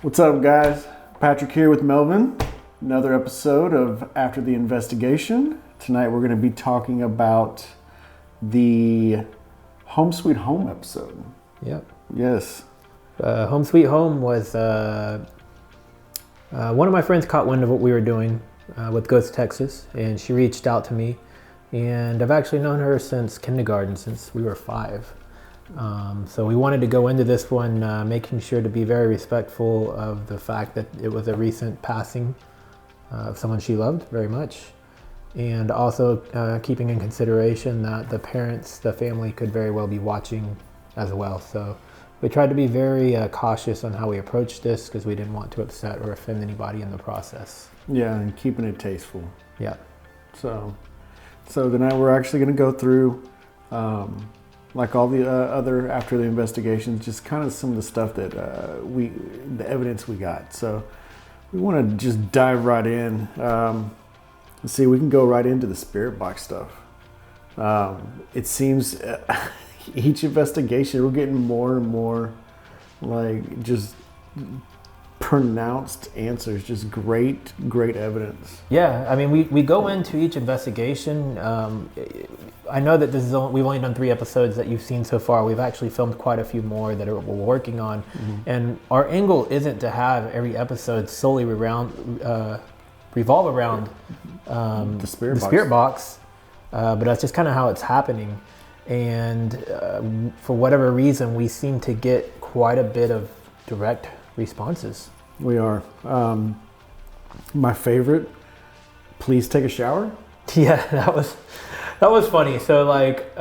What's up, guys? Patrick here with Melvin. Another episode of After the Investigation. Tonight we're going to be talking about the Home Sweet Home episode. Yep. Yes. Home Sweet Home was one of my friends caught wind of what we were doing with Ghost Texas, and she reached out to me. And I've actually known her since kindergarten, since we were 5. So we wanted to go into this one making sure to be very respectful of the fact that it was a recent passing of someone she loved very much, and also keeping in consideration that the parents, the family, could very well be watching as well. So we tried to be very cautious on how we approached this because we didn't want to upset or offend anybody in the process. Yeah, and keeping it tasteful. Yeah. So tonight we're actually going to go through like all the other after the investigations, just kind of some of the stuff that the evidence we got. So we want to just dive right in. Let's see, we can go right into the spirit box stuff. It seems each investigation we're getting more and more like just pronounced answers, just great evidence. Yeah, I mean, we go into each investigation. I know that we've only done 3 episodes that you've seen so far. We've actually filmed quite a few more that we're working on. Mm-hmm. And our angle isn't to have every episode solely revolve around the spirit box, but that's just kind of how it's happening. And for whatever reason, we seem to get quite a bit of direct responses. We are. My favorite, please take a shower. Yeah, that was funny. So like,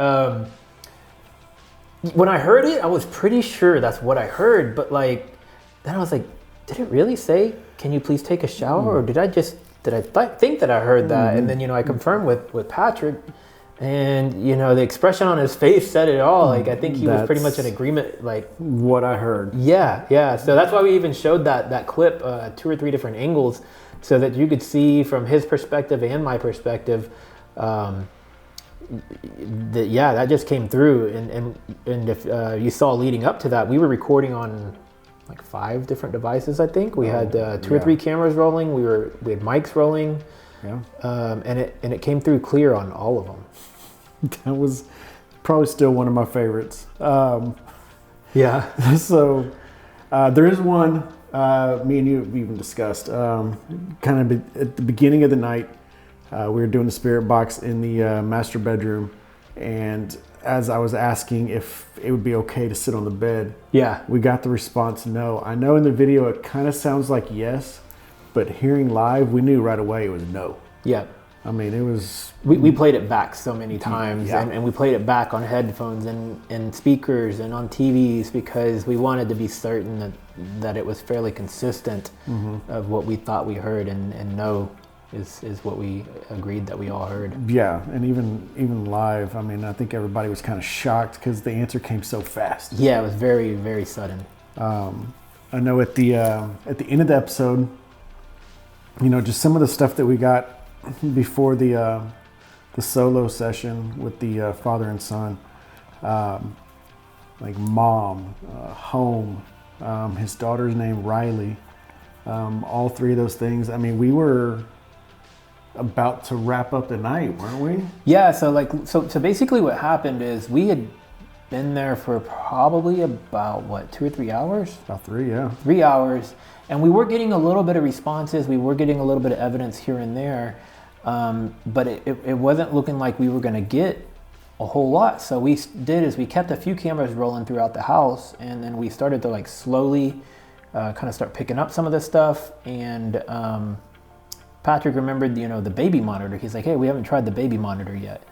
when I heard it, I was pretty sure that's what I heard. But like, then I was like, did it really say, can you please take a shower? Or did I think that I heard that? And then, I confirmed with Patrick. And, the expression on his face said it all. Like, I think he was pretty much in agreement, like... What I heard. Yeah. So that's why we even showed that clip, 2 or 3 different angles, so that you could see from his perspective and my perspective, that just came through. And if you saw leading up to that, we were recording on like 5 different devices, I think. We had 2 or 3 cameras rolling. We had mics rolling. Yeah. And it came through clear on all of them. That was probably still one of my favorites. Yeah. So there is one me and you even discussed. Kind of at the beginning of the night, we were doing the spirit box in the master bedroom, and as I was asking if it would be okay to sit on the bed, we got the response no. I know in the video it kind of sounds like yes, but hearing live, we knew right away it was no. Yeah. I mean, it was... We played it back so many times, and we played it back on headphones and speakers and on TVs because we wanted to be certain that it was fairly consistent of what we thought we heard, and no is what we agreed that we all heard. Yeah, and even live, I mean, I think everybody was kind of shocked because the answer came so fast. Yeah, it was very, very sudden. I know at the end of the episode, just some of the stuff that we got before the solo session with the father and son, like mom, home, his daughter's name Riley, all 3 of those things. I mean, we were about to wrap up the night, weren't we? Yeah. So basically, what happened is we had been there for probably about 2 or 3 hours. About 3, yeah. 3 hours. And we were getting a little bit of responses. We were getting a little bit of evidence here and there. But it wasn't looking like we were going to get a whole lot. So we kept a few cameras rolling throughout the house. And then we started to slowly kind of start picking up some of this stuff. And Patrick remembered, the baby monitor. He's like, hey, we haven't tried the baby monitor yet.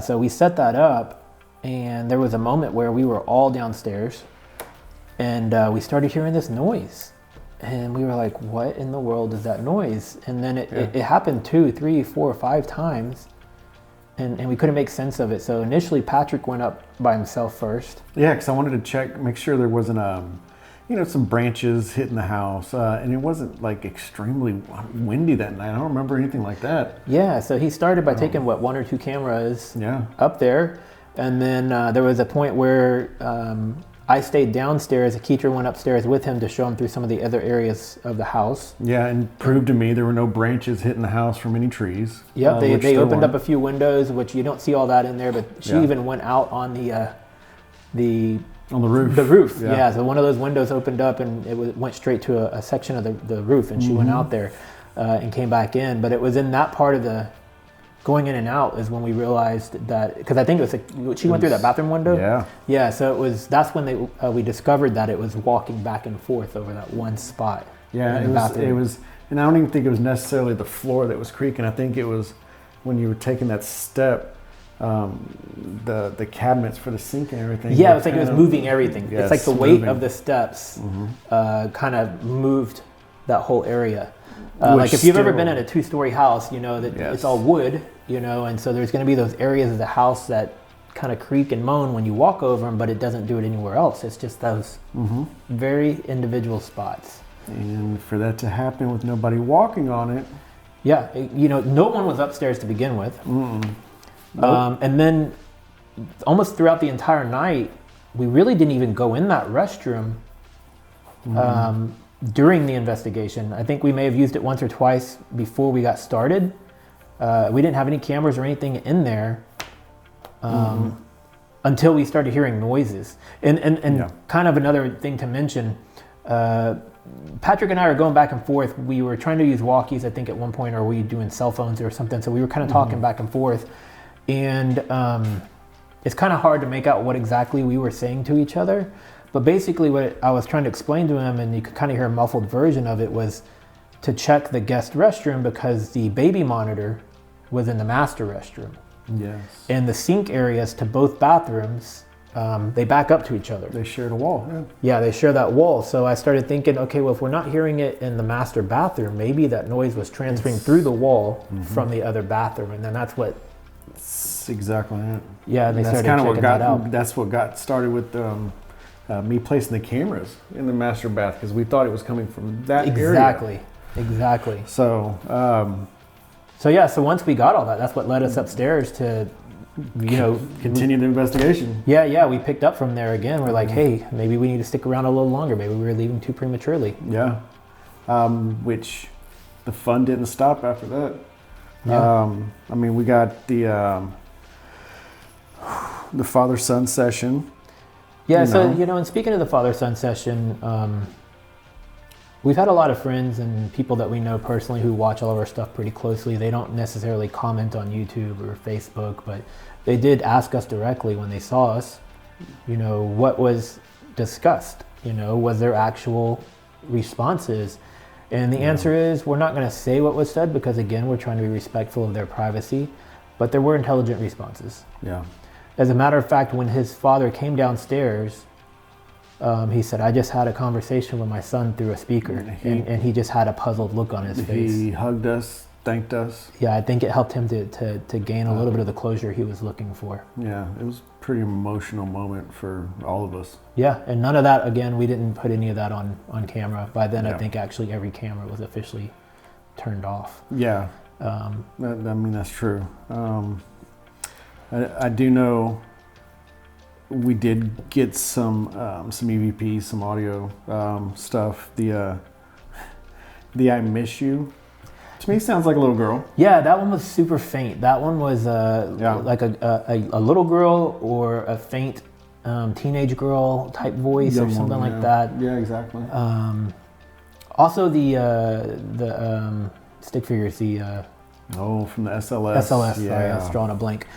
So we set that up. And there was a moment where we were all downstairs. And we started hearing this noise. And we were like, what in the world is that noise? And then it happened 2, 3, 4, 5 times. And we couldn't make sense of it. So initially Patrick went up by himself first. Yeah, because I wanted to make sure there wasn't, some branches hitting the house. And it wasn't extremely windy that night. I don't remember anything like that. Yeah, so he started by taking 1 or 2 cameras up there. And then there was a point where I stayed downstairs. Keeter went upstairs with him to show him through some of the other areas of the house. Yeah, and proved to me there were no branches hitting the house from any trees. Yep, they opened up a few windows, which you don't see all that in there, but she even went out on the roof. The roof, yeah. So one of those windows opened up and it went straight to a section of the roof, and she went out there and came back in. But it was in that part of the going in and out is when we realized that, because I think it was she went through that bathroom window. Yeah. So that's when we discovered that it was walking back and forth over that one spot. Yeah, it was, and I don't even think it was necessarily the floor that was creaking. I think it was when you were taking that step, the cabinets for the sink and everything. Yeah, it was like it was moving everything. Yes, it's like the weight of the steps kind of moved that whole area. Like if you've ever been in a 2-story house, you know that it's all wood, you know, and so there's going to be those areas of the house that kind of creak and moan when you walk over them, but it doesn't do it anywhere else. It's just those very individual spots. And for that to happen with nobody walking on it. Yeah, you know, no one was upstairs to begin with. Nope. And then almost throughout the entire night, we really didn't even go in that restroom during the investigation. I think we may have used it once or twice before we got started. We didn't have any cameras or anything in there until we started hearing noises. And kind of another thing to mention, Patrick and I are going back and forth. We were trying to use walkies, I think, at one point, or we doing cell phones or something. So we were kind of talking back and forth. And it's kind of hard to make out what exactly we were saying to each other. But basically what I was trying to explain to him, and you could kind of hear a muffled version of it, was to check the guest restroom because the baby monitor was in the master restroom. Yes. And the sink areas to both bathrooms, they back up to each other. They shared a wall. Yeah, they share that wall. So I started thinking, okay, well, if we're not hearing it in the master bathroom, maybe that noise was transferring through the wall from the other bathroom. And then that's what... That's exactly it. Yeah, and they started checking that out. That's what got started with me placing the cameras in the master bath, because we thought it was coming from that area. Exactly. So, so once we got all that, that's what led us upstairs to, continue the investigation. Yeah, we picked up from there again. We're like, hey, maybe we need to stick around a little longer. Maybe we were leaving too prematurely. Yeah, which the fun didn't stop after that. Yeah. I mean, we got the father-son session. Yeah, and speaking of the father-son session, we've had a lot of friends and people that we know personally who watch all of our stuff pretty closely. They don't necessarily comment on YouTube or Facebook, but they did ask us directly when they saw us, what was discussed, was there actual responses? And the answer is, we're not going to say what was said because, again, we're trying to be respectful of their privacy, but there were intelligent responses. Yeah. As a matter of fact, when his father came downstairs, he said, I just had a conversation with my son through a speaker, and he just had a puzzled look on his face. He hugged us, thanked us. Yeah, I think it helped him to gain a little bit of the closure he was looking for. Yeah, it was a pretty emotional moment for all of us. Yeah, and none of that, again, we didn't put any of that on camera. By then, I think actually every camera was officially turned off. Yeah, that's true. I do know we did get some EVPs, some audio stuff. The I Miss You, to me, sounds like a little girl. Yeah, that one was super faint. That one was like a little girl or a faint teenage girl type voice or something like that. Yeah, exactly. Also the stick figures, from the SLS. SLS, sorry, I was drawing a blank.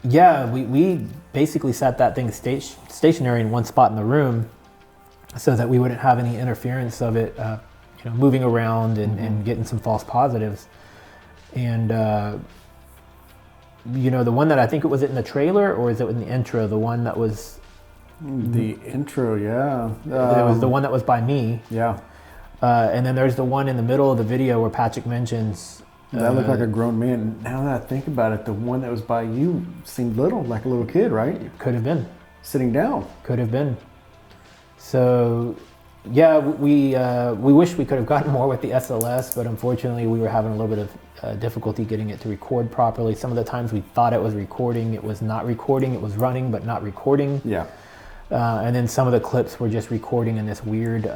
We basically sat that thing stationary in one spot in the room so that we wouldn't have any interference of it moving around and getting some false positives. And the one that I think it was in the trailer, or is it in the intro, the one that was the intro, it was the one that was by me. And then there's the one in the middle of the video where Patrick mentions that looked like a grown man. Now that I think about it, the one that was by you seemed little, like a little kid, right? Could have been. Sitting down. Could have been. So, Yeah, we wish we could have gotten more with the SLS, but unfortunately we were having a little bit of difficulty getting it to record properly. Some of the times we thought it was recording, it was not recording, it was running but not recording. Yeah. And then some of the clips were just recording in this weird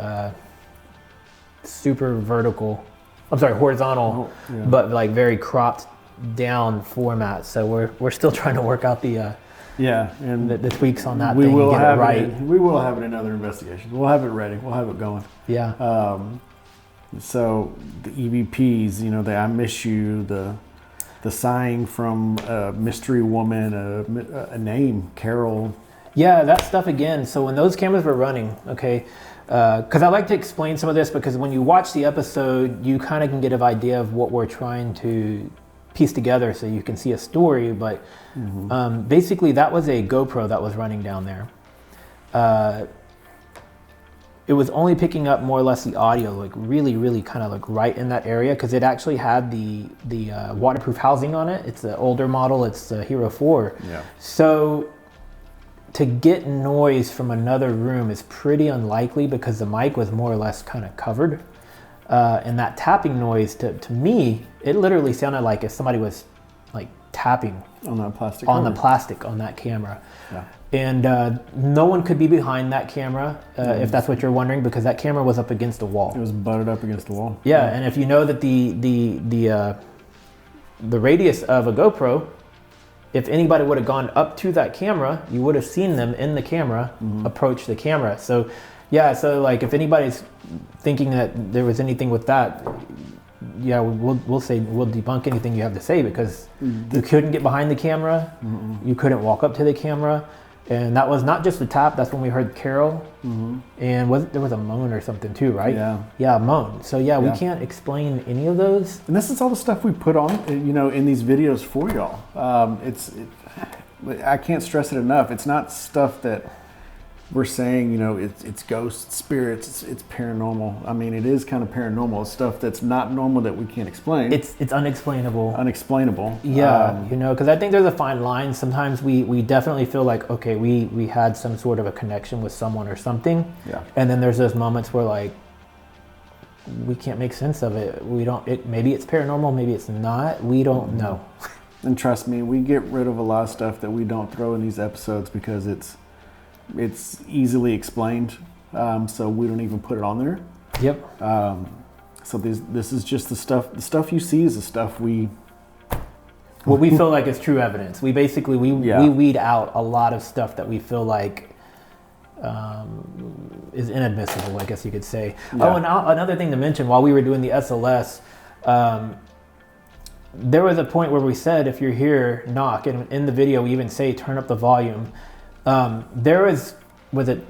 horizontal, but like very cropped down format. So we're still trying to work out the tweaks on that. We thing, will get have it right. we will have it in other investigations. We'll have it ready. We'll have it going. Yeah. So the EVPs, you know, the I miss you, the sighing from a mystery woman, a name, Carol. Yeah, that stuff again. So when those cameras were running, okay, because I like to explain some of this, because when you watch the episode, you kind of can get an idea of what we're trying to piece together so you can see a story. But basically that was a GoPro that was running down there. It was only picking up more or less the audio, like really kind of like right in that area, because it actually had the waterproof housing on it. It's an older model. It's a Hero 4. Yeah. So to get noise from another room is pretty unlikely, because the mic was more or less kind of covered. And that tapping noise, to me, it literally sounded like if somebody was like tapping on that plastic the plastic on that camera. Yeah. And no one could be behind that camera, if that's what you're wondering, because that camera was up against the wall. It was butted up against the wall. Yeah, and if you know that the radius of a GoPro, if anybody would have gone up to that camera, you would have seen them in the camera approach the camera. So yeah, so like if anybody's thinking that there was anything with that, yeah, we'll say, we'll debunk anything you have to say, because you couldn't get behind the camera, you couldn't walk up to the camera, and that was not just the tap. That's when we heard Carol, and there was a moan or something too, right? Yeah, a moan. So yeah, we can't explain any of those. And this is all the stuff we put on, you know, in these videos for y'all. I can't stress it enough. It's not stuff that we're saying, you know, it's ghosts, spirits, it's paranormal. I mean, it is kind of paranormal. It's stuff that's not normal that we can't explain. It's unexplainable. Unexplainable. Yeah, you know, because I think there's a fine line. Sometimes we definitely feel like, okay, we had some sort of a connection with someone or something. Yeah. And then there's those moments where like, we can't make sense of it. Maybe it's paranormal, maybe it's not. We don't know. And trust me, we get rid of a lot of stuff that we don't throw in these episodes because it's easily explained, so we don't even put it on there. Yep. So this is just the stuff you see is the stuff we feel like is true evidence. We basically we weed out a lot of stuff that we feel like is inadmissible, I guess you could say. Yeah. Oh, and another thing to mention, while we were doing the SLS, there was a point where we said, if you're here, knock, and in the video we even say turn up the volume. There was it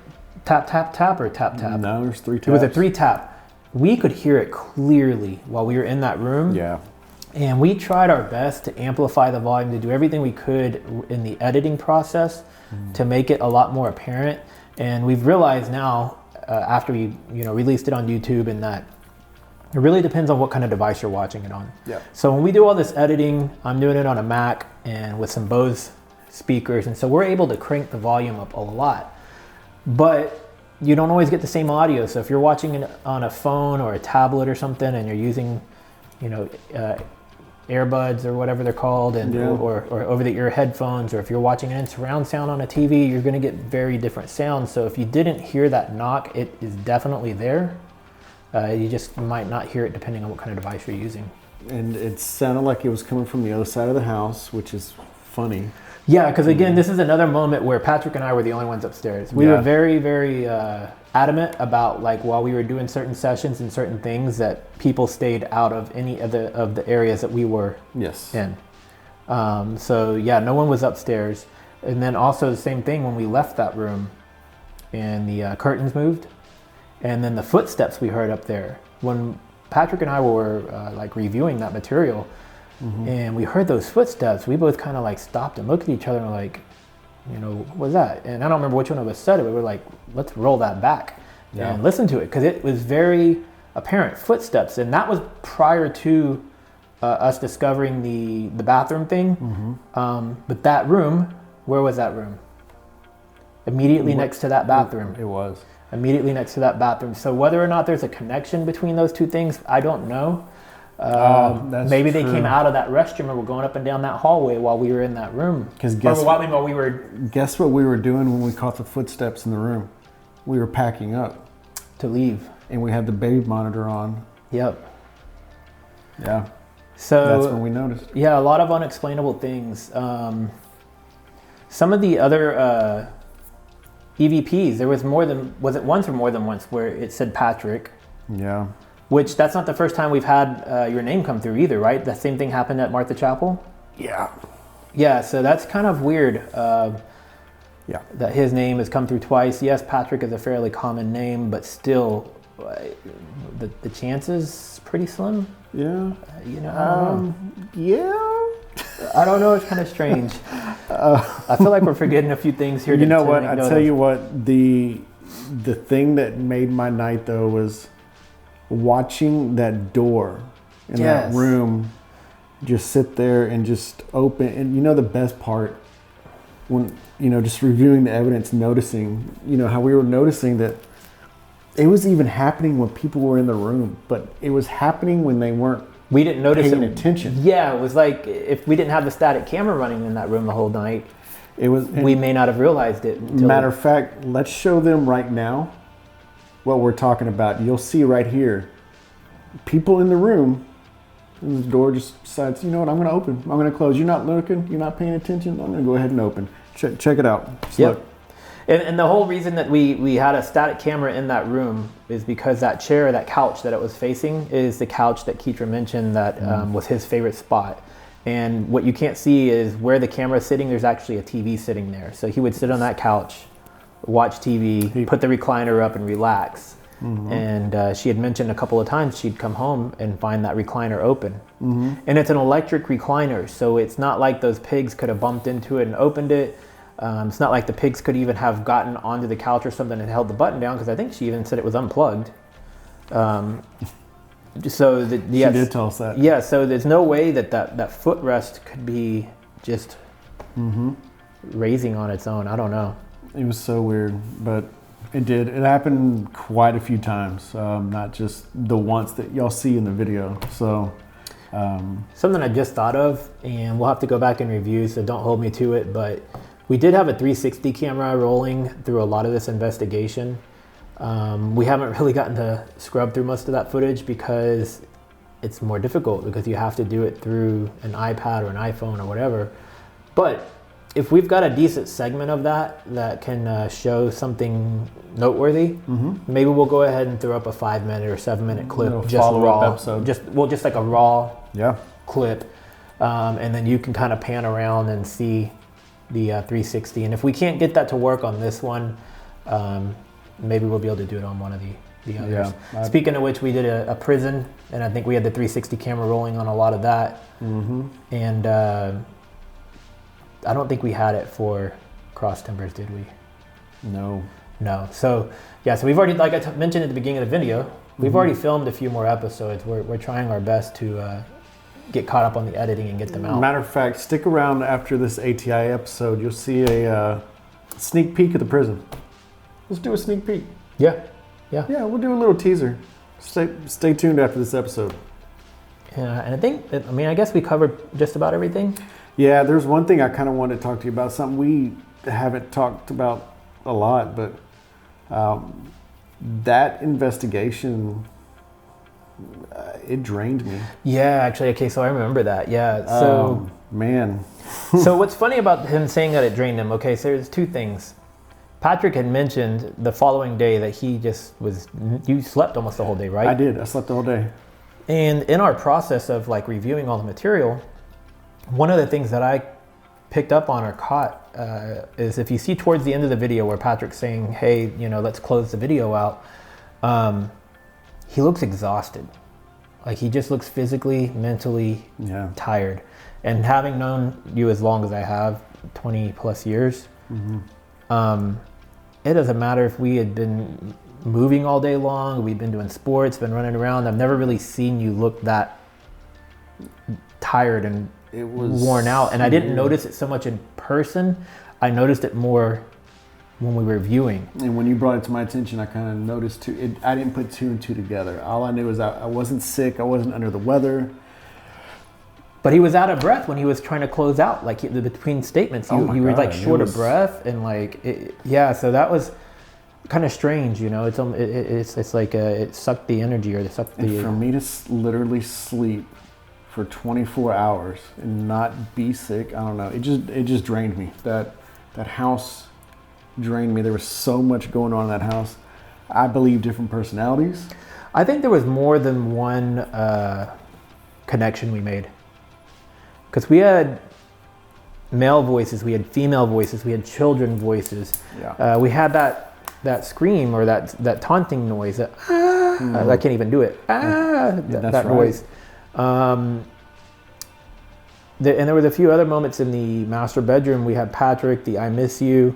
tap, tap, tap, or tap, tap? No, there's 3 taps. It was a 3 tap. We could hear it clearly while we were in that room. Yeah. And we tried our best to amplify the volume, to do everything we could in the editing process to make it a lot more apparent. And we've realized now, after we released it on YouTube, and that it really depends on what kind of device you're watching it on. Yeah. So when we do all this editing, I'm doing it on a Mac and with some Bose speakers, and so we're able to crank the volume up a lot, but you don't always get the same audio. So if you're watching it on a phone or a tablet or something, and you're using, earbuds or whatever they're called, and or over the ear headphones, or if you're watching it in surround sound on a TV, you're going to get very different sounds. So if you didn't hear that knock, it is definitely there. You just might not hear it depending on what kind of device you're using. And it sounded like it was coming from the other side of the house, which is funny. Yeah, because again, this is another moment where Patrick and I were the only ones upstairs. We were very, very adamant about, like, while we were doing certain sessions and certain things, that people stayed out of any of the areas that we were in. So yeah, no one was upstairs. And then also the same thing when we left that room, and the curtains moved, and then the footsteps we heard up there. When Patrick and I were reviewing that material, and we heard those footsteps, we both kind of like stopped and looked at each other and were like, what was that? And I don't remember which one of us said it, but we were like, let's roll that back and listen to it, because it was very apparent footsteps. And that was prior to us discovering the bathroom thing. But that room, where was that room? Immediately next to that bathroom. It was. immediately next to that bathroom. So whether or not there's a connection between those two things, I don't know. That's maybe they true. came out of that restroom and were going up and down that hallway while we were in that room. Because while we were guess what we were doing when we caught the footsteps in the room? We were packing up. to leave. And we had the baby monitor on. Yep. Yeah. So that's when we noticed. Yeah, a lot of unexplainable things. Some of the other EVPs, there was was it once or more than once where it said Patrick? Yeah. Which that's not the first time we've had your name come through either, right? The same thing happened at Martha Chapel? Yeah. Yeah, so that's kind of weird. Yeah. That his name has come through twice. Yes, Patrick is a fairly common name, but still, the chances pretty slim. Yeah. You know. I don't know. Yeah. I don't know. It's kind of strange. I feel like we're forgetting a few things here. You know what? I tell you what. The thing that made my night though was watching that door in that room just sit there and just open. And you know the best part when just reviewing the evidence, noticing how we were noticing that it was even happening when people were in the room, but it was happening when we didn't notice paying attention. Yeah, it was like if we didn't have the static camera running in that room the whole night, we may not have realized it. Matter of fact, let's show them right now what we're talking about. You'll see right here, people in the room, and the door just decides, you know what, I'm going to open. I'm going to close. You're not looking. You're not paying attention. I'm going to go ahead and open. Check it out. Yep. And the whole reason that we had a static camera in that room is because that couch that it was facing is the couch that Keitra mentioned that was his favorite spot. And what you can't see is where the camera is sitting, there's actually a TV sitting there. So he would sit on that couch, watch TV, put the recliner up and relax. Mm-hmm. And she had mentioned a couple of times she'd come home and find that recliner open. Mm-hmm. And it's an electric recliner, so it's not like those pigs could have bumped into it and opened it. It's not like the pigs could even have gotten onto the couch or something and held the button down, because I think she even said it was unplugged. So she did tell us that. Yeah, so there's no way that footrest could be just raising on its own. I don't know. It was so weird, but it did. It happened quite a few times, not just the once that y'all see in the video. So something I just thought of, and we'll have to go back and review, so don't hold me to it, but we did have a 360 camera rolling through a lot of this investigation. We haven't really gotten to scrub through most of that footage because it's more difficult, because you have to do it through an iPad or an iPhone or whatever. But if we've got a decent segment of that can show something noteworthy, maybe we'll go ahead and throw up a 5-minute or 7-minute clip, just raw, episode. just like a raw clip, and then you can kind of pan around and see the 360. And if we can't get that to work on this one, maybe we'll be able to do it on one of the others. Yeah, speaking of which, we did a prison, and I think we had the 360 camera rolling on a lot of that. And I don't think we had it for Cross Timbers, did we? No. So we've already, like I mentioned at the beginning of the video, we've already filmed a few more episodes. We're trying our best to get caught up on the editing and get them out. Matter of fact, stick around after this ATI episode. You'll see a sneak peek of the prison. Let's do a sneak peek. Yeah, we'll do a little teaser. Stay tuned after this episode. Yeah, and I guess we covered just about everything. Yeah, there's one thing I kind of wanted to talk to you about, something we haven't talked about a lot, but that investigation, it drained me. Yeah, actually, okay, so I remember that. Yeah, so man. So what's funny about him saying that it drained him? Okay, so there's two things. Patrick had mentioned the following day that you slept almost the whole day, right? I did. I slept the whole day. And in our process of like reviewing all the material, one of the things that I picked up on or caught is if you see towards the end of the video where Patrick's saying, hey, let's close the video out, he looks exhausted. Like he just looks physically, mentally tired. And having known you as long as I have, 20 plus years, it doesn't matter if we had been moving all day long, we've been doing sports, been running around. I've never really seen you look that tired and worn out. And I didn't notice it so much in person. I noticed it more when we were viewing. And when you brought it to my attention, I kind of noticed too. I didn't put two and two together. All I knew was I wasn't sick. I wasn't under the weather. But he was out of breath when he was trying to close out, like between statements. You were like short of breath, and like so that was kind of strange, you know. It's like it sucked the energy, or it sucked the. And for me to literally sleep for 24 hours and not be sick, I don't know. It just drained me. That house drained me. There was so much going on in that house. I believe different personalities. I think there was more than one connection we made. Because we had male voices, we had female voices, we had children voices. Yeah. We had that scream, or that taunting noise. I can't even do it. That noise. And there was a few other moments in the master bedroom. We had Patrick, the I miss you,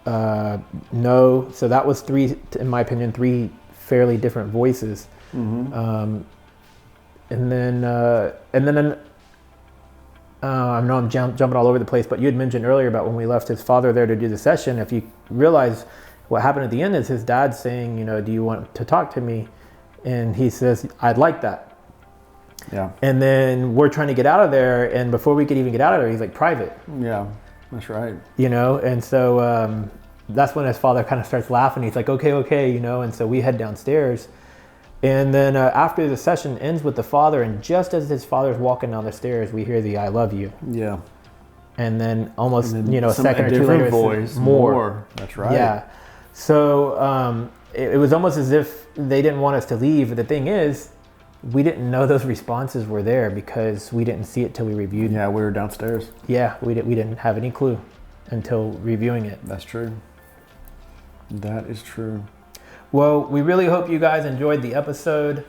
no. So that was three, in my opinion, three fairly different voices. Mm-hmm. And then I know I'm jumping all over the place, but you had mentioned earlier about when we left his father there to do the session. If you realize what happened at the end is his dad saying, you know, do you want to talk to me? And he says, I'd like that. Yeah. And then we're trying to get out of there, and before we could even get out of there, he's like, private. Yeah, that's right. You know, and so that's when his father kind of starts laughing. He's like, okay, you know, and so we head downstairs. And then after the session ends with the father, and just as his father's walking down the stairs, we hear the I love you. Yeah. And then almost, a second or two different later, voice, more. That's right. Yeah. So it was almost as if they didn't want us to leave. But the thing is, we didn't know those responses were there because we didn't see it till we reviewed. Yeah, we were downstairs. Yeah, we didn't have any clue until reviewing it. That's true. That is true. Well, we really hope you guys enjoyed the episode.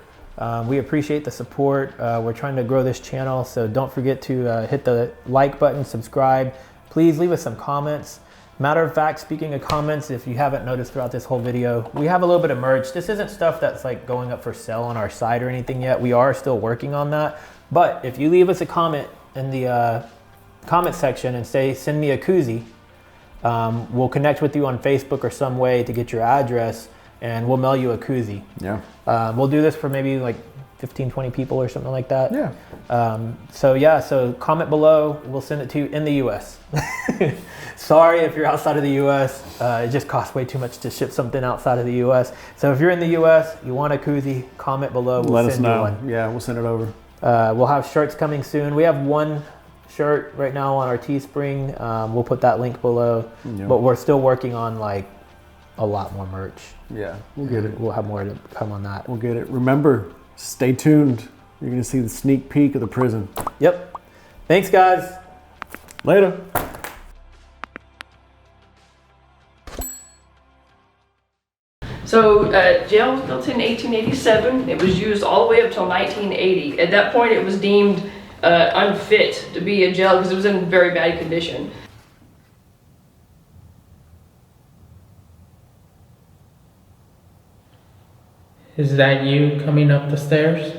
We appreciate the support. We're trying to grow this channel, so don't forget to hit the like button, subscribe. Please leave us some comments. Matter of fact, speaking of comments, if you haven't noticed throughout this whole video, we have a little bit of merch. This isn't stuff that's like going up for sale on our site or anything yet. We are still working on that. But if you leave us a comment in the comment section and say, send me a koozie, we'll connect with you on Facebook or some way to get your address, and we'll mail you a koozie. Yeah. We'll do this for maybe like 15, 20 people or something like that. Yeah. So comment below. We'll send it to you in the US. Sorry if you're outside of the US. It just costs way too much to ship something outside of the US. So if you're in the US, you want a koozie, comment below. We'll Let us send know. you one. Yeah, we'll send it over. We'll have shirts coming soon. We have one shirt right now on our Teespring. We'll put that link below. Yep. But we're still working on like a lot more merch. Yeah, we'll get it. We'll have more to come on that. We'll get it. Remember, stay tuned. You're going to see the sneak peek of the prison. Yep. Thanks, guys. Later. So jail was built in 1887. It was used all the way up till 1980. At that point, it was deemed unfit to be a jail because it was in very bad condition. Is that you coming up the stairs?